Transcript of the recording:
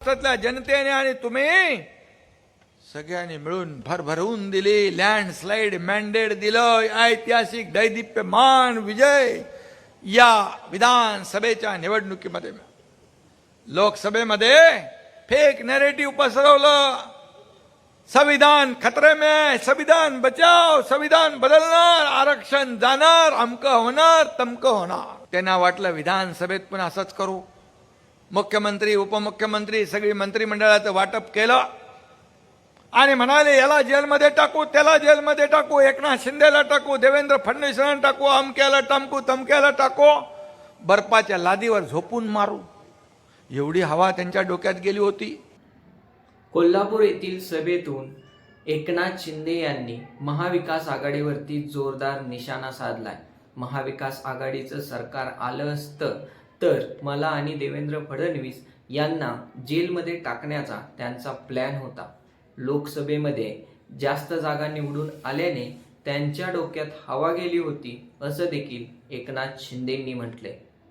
महाराष्ट्रातल्या जनतेने आणि तुम्ही सगळ्यांनी मिळून भरभरून दिली, लँडस्लाइड मॅन्डेट दिलं, ऐतिहासिक दैदिप्यमान विजय या विधानसभेच्या निवडणुकीमध्ये. लोकसभेमध्ये फेक नॅरेटिव्ह पसरवलं, संविधान खतरे में है, संविधान बचाव, संविधान बदलणार, आरक्षण जाणार, अमकं होणार तमकं होणार. त्यांना वाटलं विधानसभेत पण असंच करू. मुख्यमंत्री उपमुख्यमंत्री सगळी मंत्रिमंडळाचं वाटप केलं आणि म्हणाले याला जेलमध्ये टाकू, त्याला जेलमध्ये टाकू, एकनाथ शिंदेला टाकू, देवेंद्र फडणवीसांना टाकू, अमक्याला टाकू, तमक्याला टाकू, बर्फाच्या लादीवर झोपून मारू. एवढी हवा त्यांच्या डोक्यात गेली होती. कोल्हापूर येथील सभेतून एकनाथ शिंदे यांनी महाविकास आघाडीवरती जोरदार निशाणा साधलाय. महाविकास आघाडीचं सरकार आलं असतं तर मला आणि देवेंद्र फडणवीस यांना जेलमध्ये टाकण्याचा त्यांचा प्लॅन होता. लोकसभेमध्ये जास्त जागा निवडून आल्याने त्यांच्या डोक्यात हवा गेली होती असं देखील एकनाथ शिंदेंनी म्हटले.